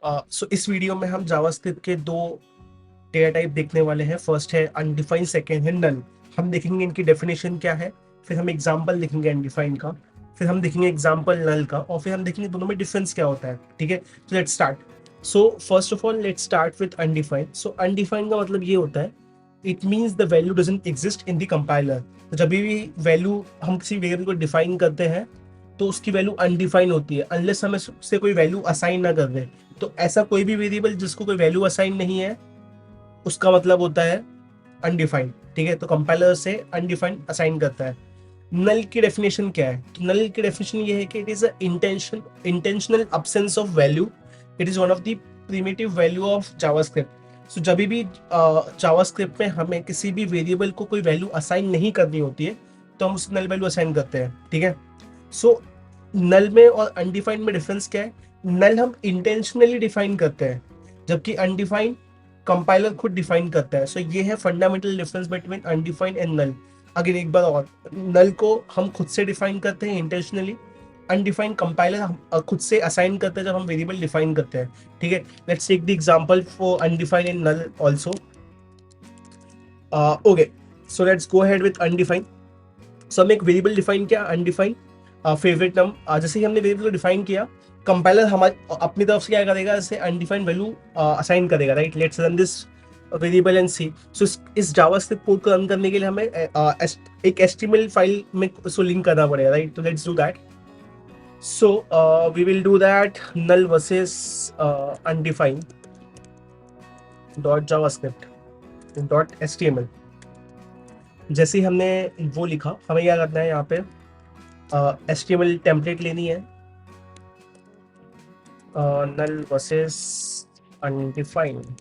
सो इस वीडियो में हम जावास्क्रिप्ट के दो डेटा टाइप देखने वाले हैं। फर्स्ट है अनडिफाइंड, सेकंड है नल। हम देखेंगे इनकी डेफिनेशन क्या है, फिर हम एग्जांपल देखेंगे अनडिफाइंड का, फिर हम देखेंगे एग्जांपल नल का, और फिर हम देखेंगे दोनों में डिफरेंस क्या होता है। ठीक है, तो let's start. So first of all let's start with undefined. So undefined का मतलब ये होता है, it means the value doesn't exist in the compiler. तो जब भी वैल्यू हम किसी वेरिएबल को डिफाइन करते हैं तो उसकी वैल्यू अनडिफाइन होती है, अनलेस हम उससे कोई वैल्यू असाइन ना कर दें। तो ऐसा कोई भी वेरिएबल जिसको कोई वैल्यू असाइन नहीं है, उसका मतलब होता है अनडिफाइंड। ठीक है, तो कंपाइलर से अनडिफाइंड असाइन करता है। नल की डेफिनेशन क्या है? तो नल की डेफिनेशन ये है कि it is a intentional absence of value. It is one of the primitive value of JavaScript. So जब भी जावास्क्रिप्ट में हमें किसी भी वेरिएबल को कोई वैल्यू असाइन नहीं करनी होती है, तो हम उसकी नल वैल्यू असाइन करते हैं। ठीक है, सो नल में और अनडिफाइंड में डिफरेंस क्या है? नल हम इंटेंशनली डिफाइन करते हैं, जबकि अनडिफाइंड कंपाइलर खुद डिफाइन करता है। सो ये है fundamental difference between undefined and null. Again एक बार और, नल को हम खुद से डिफाइन करते हैं इंटेंशनली, अनडिफाइंड कंपाइलर हम खुद से असाइन करते हैं जब हम वेरिएबल डिफाइन करते हैं। ठीक है, let's take the example for undefined and null also. Okay, so let's go ahead with undefined. So हम एक वेरिएबल डिफाइन किया अनडिफाइंड, फेवरेट नम। जैसे ही हमने वेरिएबल को डिफाइन किया, कंपाइलर हमारे अपनी तरफ से क्या करेगा, जैसे अनडिफाइंड वैल्यू असाइन करेगा। Right, let's run this variable and see. So इस जावास्क्रिप्ट कोड को रन करने के लिए हमें एक एचटीएमएल फाइल में उसको लिंक करना पड़ेगा। राइट, तो let's do that. So we will do that null versus undefined dot JavaScript dot HTML. जैसे ही हमने वो लिखा, हमें क्या करना है, यहाँ पे एचटीएमएल टेम्पलेट लेनी है, null versus undefined।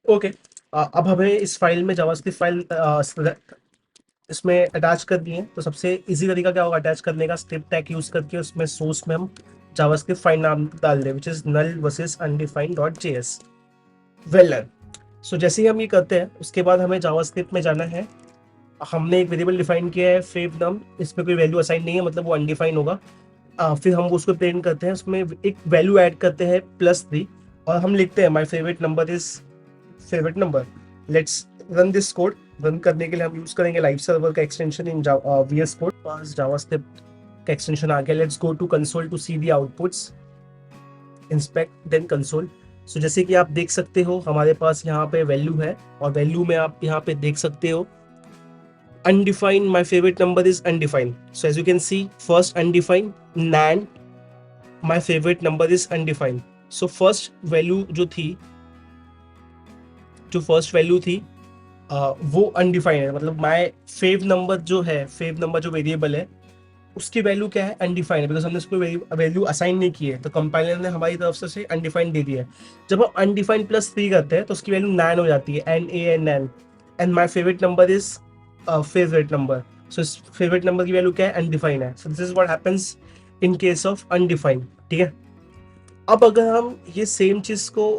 ओके, अब हमें इस फाइल में जावास्क्रिप्ट फाइल इसमें अटैच करनी है। तो सबसे इजी तरीका क्या होगा अटैच करने का? स्क्रिप्ट टैग यूज करके उसमें सोर्स में हम जावास्क्रिप्ट फाइल नाम डाल दें, which is null versus undefined dot JS. Well done. So जैसे ही हम ये करते हैं, उसके बाद हमें जावास्क्रिप्ट में जाना है। हमने एक वेरिएबल डिफाइन किया है फेव नम, इसमें कोई वैल्यू असाइन नहीं है, मतलब वो अनडिफाइन होगा। फिर हम उसको प्रिंट करते हैं, उसमें एक वैल्यू ऐड करते हैं +3, और हम लिखते हैं my favourite number is favourite number. Let's run this code. Run करने के लिए हम यूज करेंगे लाइव सर्वर का एक्सटेंशन इन वीएस कोड। पास जावास्क्रिप्ट का एक्सटेंशन आ गया। Let's go to console to see the outputs, inspect then console. So जैसे कि आप देख सकते हो, हमारे पास यहाँ पे वैल्यू है, और वैल्यू में आप यहाँ पे देख सकते हो undefined, my favorite number is undefined. So as you can see, first undefined, nan, my favorite number is undefined. So first value जो फर्स्ट वैल्यू थी वो अनडिफाइंड है, मतलब माय फेव नंबर जो है, फेव नंबर जो वेरिएबल है, उसकी वैल्यू क्या है? अनडिफाइंड है, बिकॉज हमने उसको वैल्यू असाइन नहीं की है, तो कंपाइलर ने हमारी तरफ से अनडिफाइंड दे दिया है। जब हम अनडिफाइंड +3 करते हैं तो उसकी वैल्यू 9 हो जाती है, NAN। And my favourite number is favourite number. So इस फेवरेट नंबर की वैल्यू क्या है? अनडिफाइंड है। So this is what happens in case of undefined. ठीक है, अब अगर हम ये सेम चीज को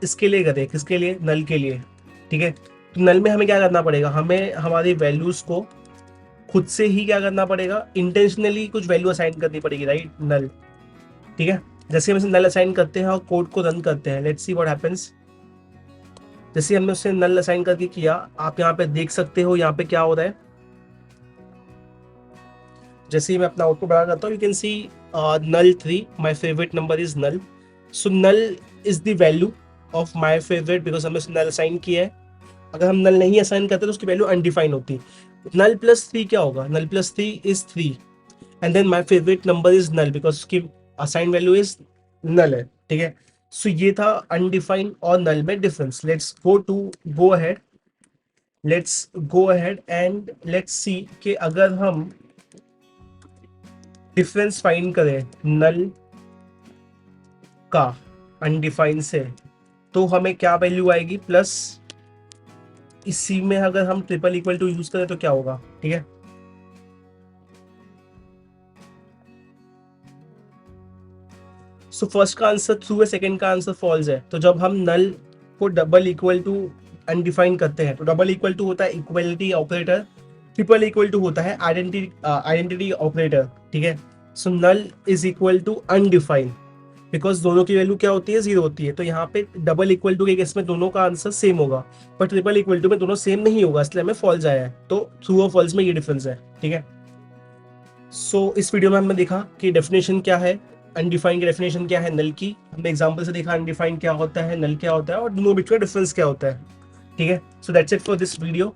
इसके लिए करें, किसके लिए? नल के लिए। ठीक है, तो नल में हमें क्या करना पड़ेगा? हमें हमारी वैल्यूज को खुद से ही क्या करना पड़ेगा? इंटेंशनली कुछ वैल्यू असाइन करनी पड़ेगी। राइट, नल। ठीक है, जैसे हम इसे नल असाइन करते हैं और कोड को रन करते हैं, लेट्स सी व्हाट हैपेंस। जैसे हमने उसे नल असाइन करके किया, आप यहाँ पे देख सकते हो यहाँ पे क्या हो रहा है। जैसे ही मैं अपना आउटपुट बड़ा करता हूँ, you can see null 3, my favourite number is null. So null is the value of my favourite, because हमने नल असाइन किया है। अगर हम नल नहीं असाइन करते तो उसकी वैल्यू अनडिफाइन होती। null+3 क्या होगा? null+3 is 3, and then my favourite number is null, because उसकी असाइन वैल्यू इज नल है। ठीक है, सो ये था अनडिफाइंड और नल में difference. Let's go ahead and let's see कि अगर हम डिफरेंस फाइंड करें नल का अनडिफाइंड से, तो हमें क्या वैल्यू आएगी? प्लस इसी में अगर हम == यूज करें तो क्या होगा? ठीक है, सो फर्स्ट का आंसर ट्रू है, सेकंड का आंसर फॉल्स है। तो जब हम नल को == अनडिफाइन करते हैं तो डबल इक्वल टू होता है equality operator, triple equal to होता है आइडेंटिटी ऑपरेटर, ठीक है। So null is equal to undefined, because दोनों की वैल्यू क्या होती है, 0 होती है। तो यहाँ पे डबल इक्वल टू के केस में दोनों का आंसर सेम होगा, पर ट्रिपल इक्वल टू में दोनों सेम नहीं होगा, इसलिए हमें फॉल्स आया है। तो ट्रू और फॉल्स में ये डिफरेंस है, ठीक है। सो इस वीडियो में हमने देखा कि डेफिनेशन क्या है, अनडिफाइंड की डेफिनेशन क्या है नल की, हमने एग्जांपल से देखा अनडिफाइंड क्या होता है, नल क्या होता है और दोनों बीच का डिफरेंस क्या होता है, ठीक है। So that's it for this video.